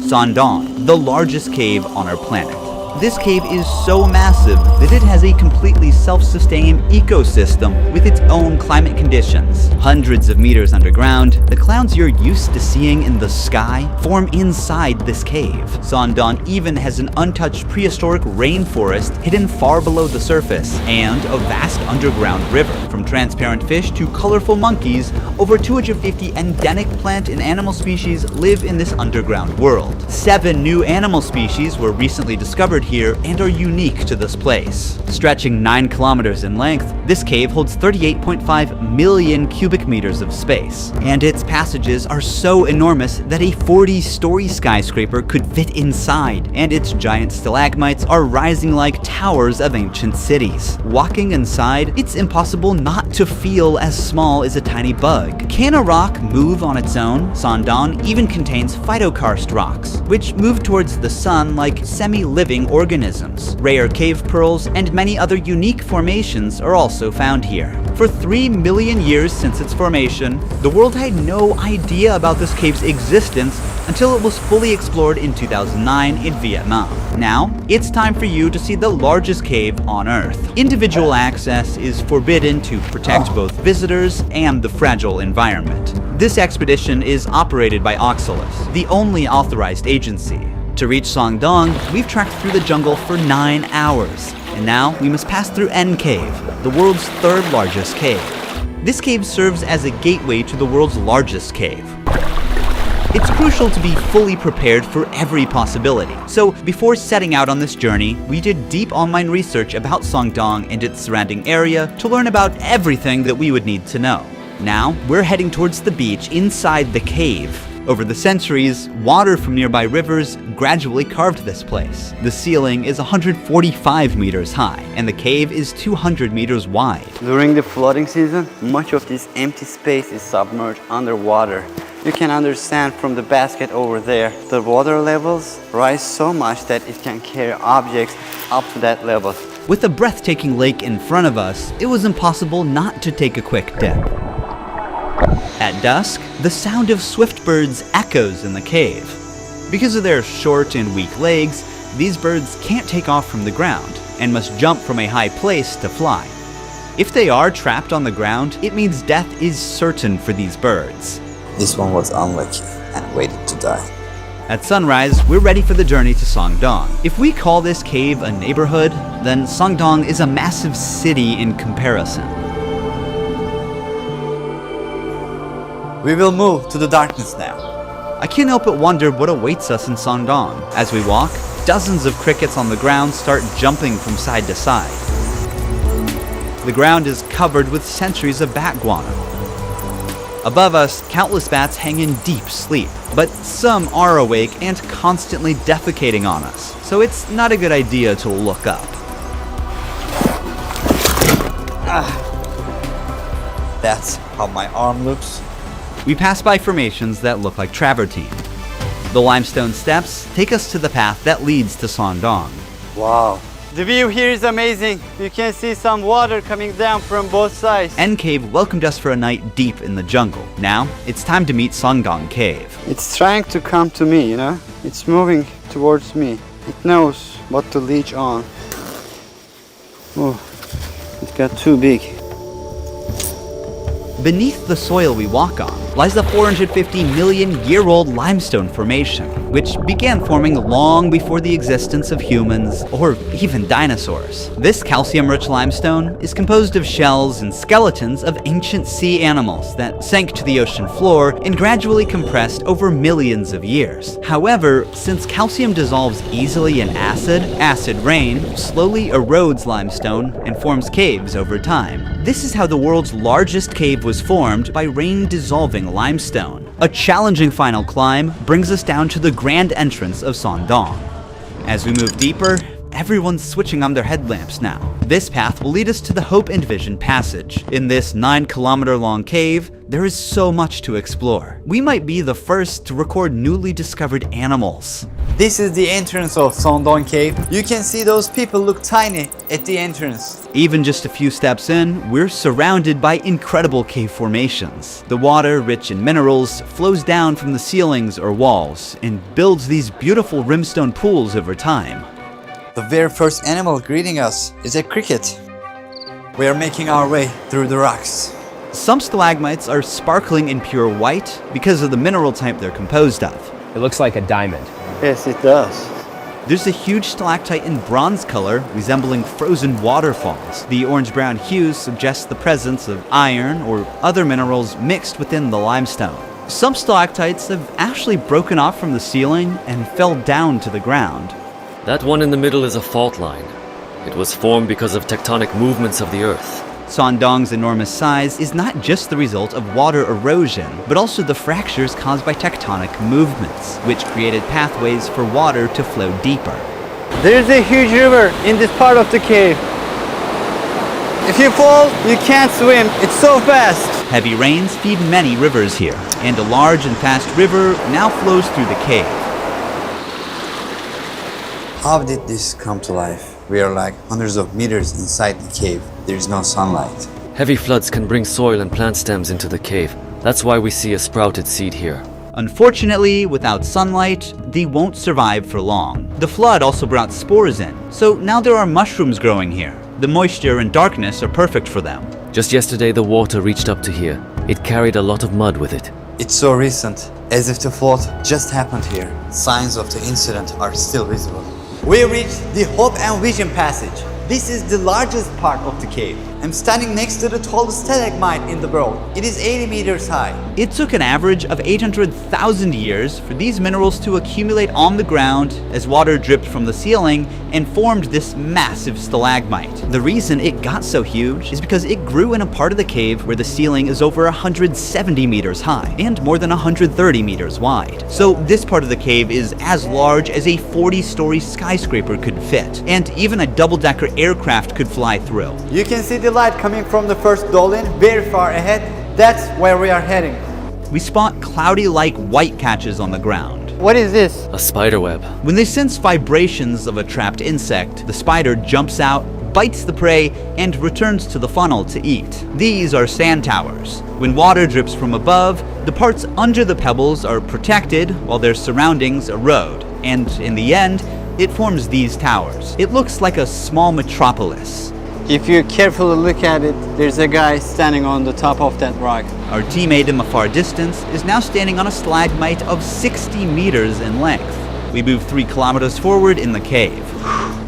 Sơn Đoòng, the largest cave on our planet. This cave is so massive that it has a completely self-sustaining ecosystem with its own climate conditions. Hundreds of meters underground, the clouds you're used to seeing in the sky form inside this cave. Sơn Đoòng even has an untouched prehistoric rainforest hidden far below the surface, and a vast underground river. From transparent fish to colorful monkeys, over 250 endemic plant and animal species live in this underground world. 7 new animal species were recently discovered here and are unique to this place. Stretching 9 kilometers in length, this cave holds 38.5 million cubic meters of space, and its passages are so enormous that a 40-story skyscraper could fit inside, and its giant stalagmites are rising like towers of ancient cities. Walking inside, it's impossible not to feel as small as a tiny bug. Can a rock move on its own? Sơn Đoòng even contains phytokarst rocks, which move towards the sun like semi-living organisms. Rare cave pearls and many other unique formations are also found here. For 3 million years since its formation, the world had no idea about this cave's existence until it was fully explored in 2009 in Vietnam. Now, it's time for you to see the largest cave on Earth. Individual access is forbidden to protect both visitors and the fragile environment. This expedition is operated by Oxalis, the only authorized agency. To reach Sơn Đoòng, we've trekked through the jungle for 9 hours, and now we must pass through N Cave, the world's 3rd largest cave. This cave serves as a gateway to the world's largest cave. It's crucial to be fully prepared for every possibility. So before setting out on this journey, we did deep online research about Sơn Đoòng and its surrounding area to learn about everything that we would need to know. Now, we're heading towards the beach inside the cave. Over the centuries, water from nearby rivers gradually carved this place. The ceiling is 145 meters high, and the cave is 200 meters wide. During the flooding season, much of this empty space is submerged underwater. You can understand from the basket over there, the water levels rise so much that it can carry objects up to that level. With a breathtaking lake in front of us, it was impossible not to take a quick dip. At dusk, the sound of swift birds echoes in the cave. Because of their short and weak legs, these birds can't take off from the ground and must jump from a high place to fly. If they are trapped on the ground, it means death is certain for these birds. This one was unlucky and waited to die. At sunrise, we're ready for the journey to Sơn Đoòng. If we call this cave a neighborhood, then Sơn Đoòng is a massive city in comparison. We will move to the darkness now. I can't help but wonder what awaits us in Sơn Đoòng. As we walk, dozens of crickets on the ground start jumping from side to side. The ground is covered with centuries of bat guano. Above us, countless bats hang in deep sleep, but some are awake and constantly defecating on us, so it's not a good idea to look up. That's how my arm looks. We pass by formations that look like travertine. The limestone steps take us to the path that leads to Sơn Đoòng. Wow. The view here is amazing. You can see some water coming down from both sides. N Cave welcomed us for a night deep in the jungle. Now, it's time to meet Doong Cave. It's trying to come to me, you know? It's moving towards me. It knows what to leech on. Oh, it got too big. Beneath the soil we walk on lies the 450-million-year-old limestone formation, which began forming long before the existence of humans or even dinosaurs. This calcium-rich limestone is composed of shells and skeletons of ancient sea animals that sank to the ocean floor and gradually compressed over millions of years. However, since calcium dissolves easily in acid rain slowly erodes limestone and forms caves over time. This is how the world's largest cave was formed, by rain dissolving limestone. A challenging final climb brings us down to the grand entrance of Sơn Đoòng. As we move deeper, everyone's switching on their headlamps now. This path will lead us to the Hope and Vision Passage. In this 9-kilometer-long cave, there is so much to explore. We might be the first to record newly discovered animals. This is the entrance of Sơn Đoòng Cave. You can see those people look tiny at the entrance. Even just a few steps in, we're surrounded by incredible cave formations. The water, rich in minerals, flows down from the ceilings or walls and builds these beautiful rimstone pools over time. The very first animal greeting us is a cricket. We are making our way through the rocks. Some stalagmites are sparkling in pure white because of the mineral type they're composed of. It looks like a diamond. Yes, it does. There's a huge stalactite in bronze color, resembling frozen waterfalls. The orange-brown hue suggests the presence of iron or other minerals mixed within the limestone. Some stalactites have actually broken off from the ceiling and fell down to the ground. That one in the middle is a fault line. It was formed because of tectonic movements of the Earth. Sơn Đoong's enormous size is not just the result of water erosion, but also the fractures caused by tectonic movements, which created pathways for water to flow deeper. There's a huge river in this part of the cave. If you fall, you can't swim. It's so fast. Heavy rains feed many rivers here, and a large and fast river now flows through the cave. How did this come to life? We are like hundreds of meters inside the cave. There is no sunlight. Heavy floods can bring soil and plant stems into the cave. That's why we see a sprouted seed here. Unfortunately, without sunlight, they won't survive for long. The flood also brought spores in, so now there are mushrooms growing here. The moisture and darkness are perfect for them. Just yesterday the water reached up to here. It carried a lot of mud with it. It's so recent, as if the flood just happened here. Signs of the incident are still visible. We reached the Hope and Vision Passage. This is the largest part of the cave. I'm standing next to the tallest stalagmite in the world. It is 80 meters high. It took an average of 800,000 years for these minerals to accumulate on the ground as water dripped from the ceiling and formed this massive stalagmite. The reason it got so huge is because it grew in a part of the cave where the ceiling is over 170 meters high and more than 130 meters wide. So this part of the cave is as large as a 40-story skyscraper could fit, and even a double-decker aircraft could fly through. You can see the light coming from the first dolin very far ahead. That's where we are heading. We spot cloudy-like white catches on the ground. What is this? A spider web. When they sense vibrations of a trapped insect, the spider jumps out, bites the prey, and returns to the funnel to eat. These are sand towers. When water drips from above, the parts under the pebbles are protected while their surroundings erode, and in the end, it forms these towers. It looks like a small metropolis. If you carefully look at it, there's a guy standing on the top of that rock. Our teammate in the far distance is now standing on a stalagmite of 60 meters in length. We move 3 kilometers forward in the cave.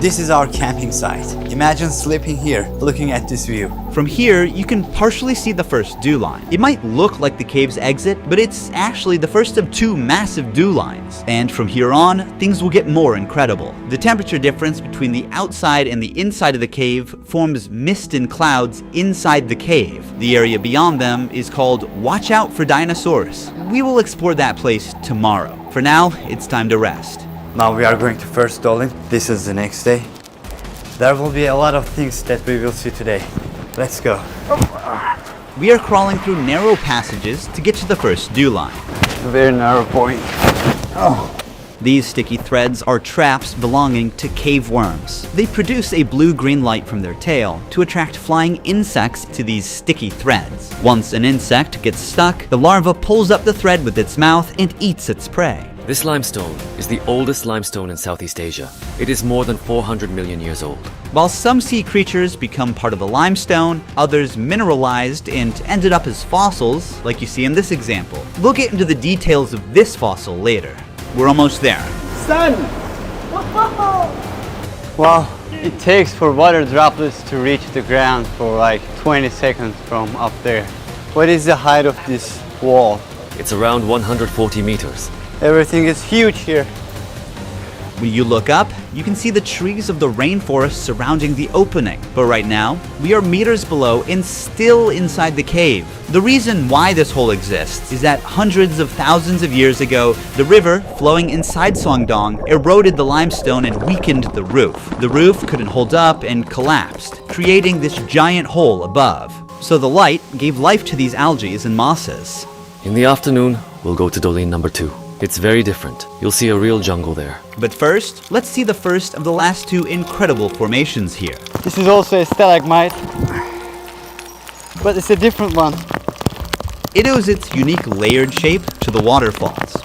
This is our camping site. Imagine sleeping here, looking at this view. From here, you can partially see the first dew line. It might look like the cave's exit, but it's actually the first of 2 massive dew lines. And from here on, things will get more incredible. The temperature difference between the outside and the inside of the cave forms mist and clouds inside the cave. The area beyond them is called Watch Out for Dinosaurs. We will explore that place tomorrow. For now, it's time to rest. Now we are going to first dolin. This is the next day. There will be a lot of things that we will see today. Let's go. We are crawling through narrow passages to get to the first dew line. Very narrow point. These sticky threads are traps belonging to cave worms. They produce a blue-green light from their tail to attract flying insects to these sticky threads. Once an insect gets stuck, the larva pulls up the thread with its mouth and eats its prey. This limestone is the oldest limestone in Southeast Asia. It is more than 400 million years old. While some sea creatures become part of the limestone, others mineralized and ended up as fossils, like you see in this example. We'll get into the details of this fossil later. We're almost there. Sun! Wow, it takes for water droplets to reach the ground for like 20 seconds from up there. What is the height of this wall? It's around 140 meters. Everything is huge here. When you look up, you can see the trees of the rainforest surrounding the opening. But right now, we are meters below and still inside the cave. The reason why this hole exists is that hundreds of thousands of years ago, the river flowing inside Sơn Đoòng eroded the limestone and weakened the roof. The roof couldn't hold up and collapsed, creating this giant hole above. So the light gave life to these algae and mosses. In the afternoon, we'll go to Dolin number 2. It's very different. You'll see a real jungle there. But first, let's see the first of the last two incredible formations here. This is also a stalagmite, but it's a different one. It owes its unique layered shape to the waterfalls.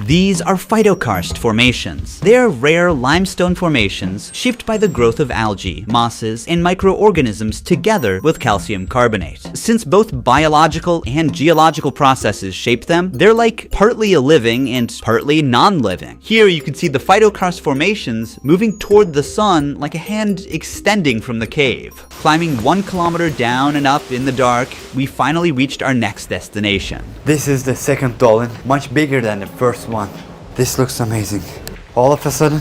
These are phytokarst formations. They are rare limestone formations shaped by the growth of algae, mosses, and microorganisms together with calcium carbonate. Since both biological and geological processes shape them, they're like partly a living and partly non-living. Here you can see the phytokarst formations moving toward the sun like a hand extending from the cave. Climbing 1 kilometer down and up in the dark, we finally reached our next destination. This is the second dolin, much bigger than the first one. This looks amazing. All of a sudden,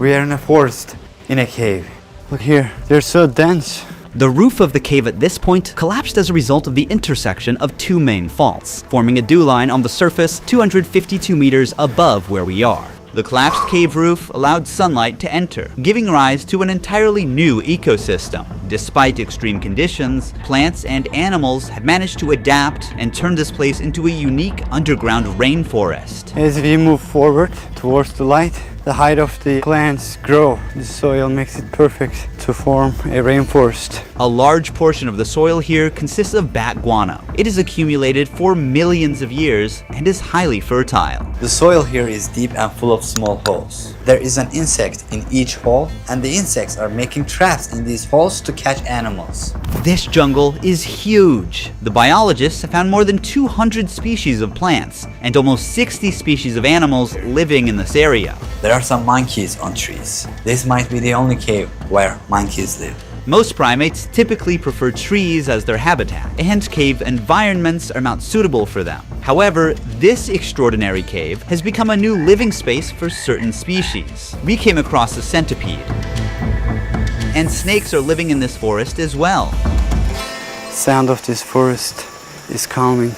we are in a forest, in a cave. Look here, they're so dense. The roof of the cave at this point collapsed as a result of the intersection of two main faults, forming a dew line on the surface 252 meters above where we are. The collapsed cave roof allowed sunlight to enter, giving rise to an entirely new ecosystem. Despite extreme conditions, plants and animals have managed to adapt and turn this place into a unique underground rainforest. As we move forward towards the light, the height of the plants grow. The soil makes it perfect to form a rainforest. A large portion of the soil here consists of bat guano. It is accumulated for millions of years and is highly fertile. The soil here is deep and full of small holes. There is an insect in each hole, and the insects are making traps in these holes to catch animals. This jungle is huge. The biologists have found more than 200 species of plants and almost 60 species of animals living in this area. There are some monkeys on trees. This might be the only cave where monkeys live. Most primates typically prefer trees as their habitat, and cave environments are not suitable for them. However, this extraordinary cave has become a new living space for certain species. We came across a centipede, and snakes are living in this forest as well. Sound of this forest is calming.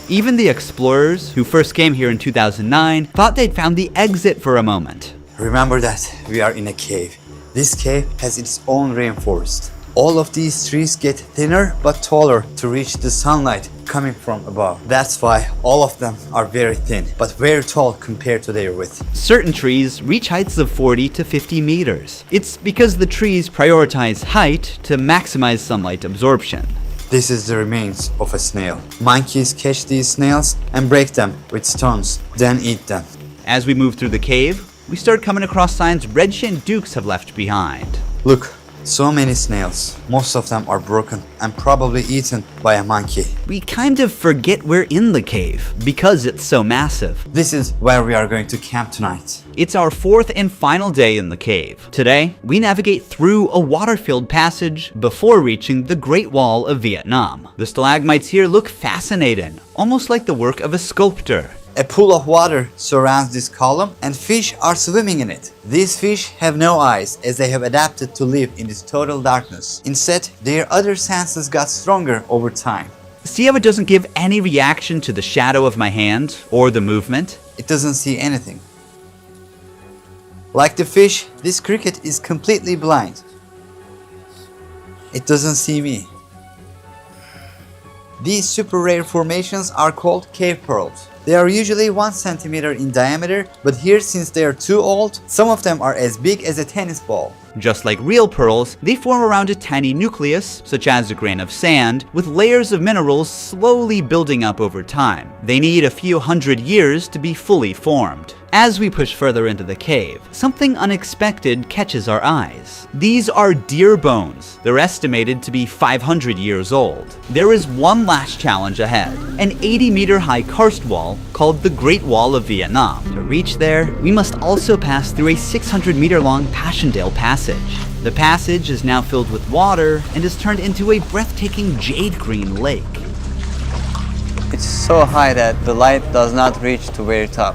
Even the explorers who first came here in 2009 thought they'd found the exit for a moment. Remember that we are in a cave. This cave has its own rainforest. All of these trees get thinner but taller to reach the sunlight coming from above. That's why all of them are very thin, but very tall compared to their width. Certain trees reach heights of 40 to 50 meters. It's because the trees prioritize height to maximize sunlight absorption. This is the remains of a snail. Monkeys catch these snails and break them with stones, then eat them. As we move through the cave, we start coming across signs red-shinned dukes have left behind. Look, so many snails. Most of them are broken and probably eaten by a monkey. We kind of forget we're in the cave because it's so massive. This is where we are going to camp tonight. It's our fourth and final day in the cave. Today, we navigate through a water-filled passage before reaching the Great Wall of Vietnam. The stalagmites here look fascinating, almost like the work of a sculptor. A pool of water surrounds this column and fish are swimming in it. These fish have no eyes as they have adapted to live in this total darkness. Instead, their other senses got stronger over time. See how it doesn't give any reaction to the shadow of my hand or the movement? It doesn't see anything. Like the fish, this cricket is completely blind. It doesn't see me. These super rare formations are called cave pearls. They are usually 1 centimeter in diameter, but here, since they are too old, some of them are as big as a tennis ball. Just like real pearls, they form around a tiny nucleus, such as a grain of sand, with layers of minerals slowly building up over time. They need a few hundred years to be fully formed. As we push further into the cave, something unexpected catches our eyes. These are deer bones. They're estimated to be 500 years old. There is one last challenge ahead, an 80-meter high karst wall called the Great Wall of Vietnam. To reach there, we must also pass through a 600-meter long Passchendaele passage. The passage is now filled with water and is turned into a breathtaking jade green lake. It's so high that the light does not reach to very top.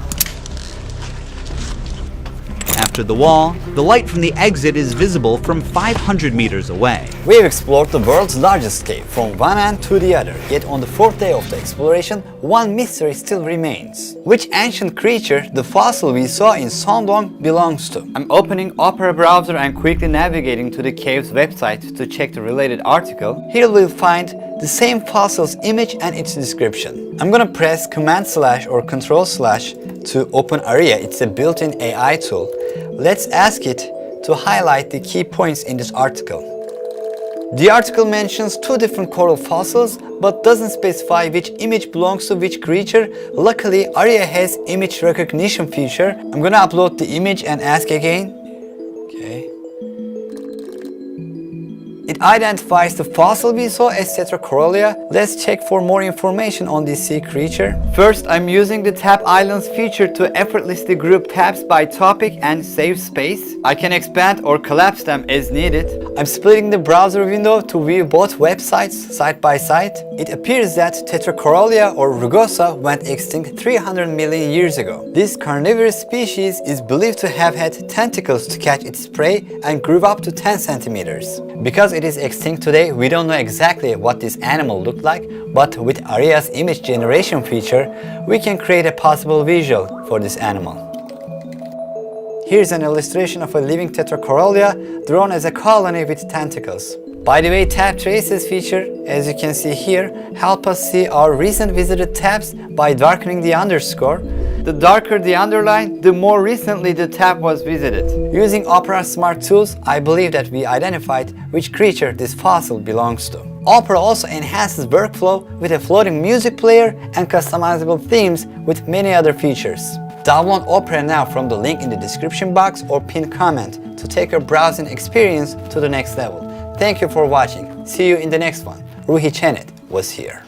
After the wall, the light from the exit is visible from 500 meters away. We've explored the world's largest cave from one end to the other, yet on the fourth day of the exploration, one mystery still remains. Which ancient creature the fossil we saw in Sơn Đoòng belongs to? I'm opening Opera browser and quickly navigating to the cave's website to check the related article. Here we'll find the same fossil's image and its description. I'm gonna press Command/ or Control/ to open Aria. It's a built-in AI tool. Let's ask it to highlight the key points in this article. The article mentions two different coral fossils but doesn't specify which image belongs to which creature. Luckily, Aria has image recognition feature. I'm gonna upload the image and ask again. Okay. It identifies the fossil we saw as Tetracorolia. Let's check for more information on this sea creature. First, I'm using the Tab Islands feature to effortlessly group tabs by topic and save space. I can expand or collapse them as needed. I'm splitting the browser window to view both websites side by side. It appears that Tetracorolia or rugosa went extinct 300 million years ago. This carnivorous species is believed to have had tentacles to catch its prey and grew up to 10 centimeters. Because it is extinct today, we don't know exactly what this animal looked like, but with Aria's image generation feature, we can create a possible visual for this animal. Here's an illustration of a living Tetracorolia drawn as a colony with tentacles. By the way, tab traces feature, as you can see here, help us see our recent visited tabs by darkening the underscore. The darker the underline, the more recently the tab was visited. Using Opera Smart Tools, I believe that we identified which creature this fossil belongs to. Opera also enhances workflow with a floating music player and customizable themes with many other features. Download Opera now from the link in the description box or pinned comment to take your browsing experience to the next level. Thank you for watching. See you in the next one. Ruhi Chenet was here.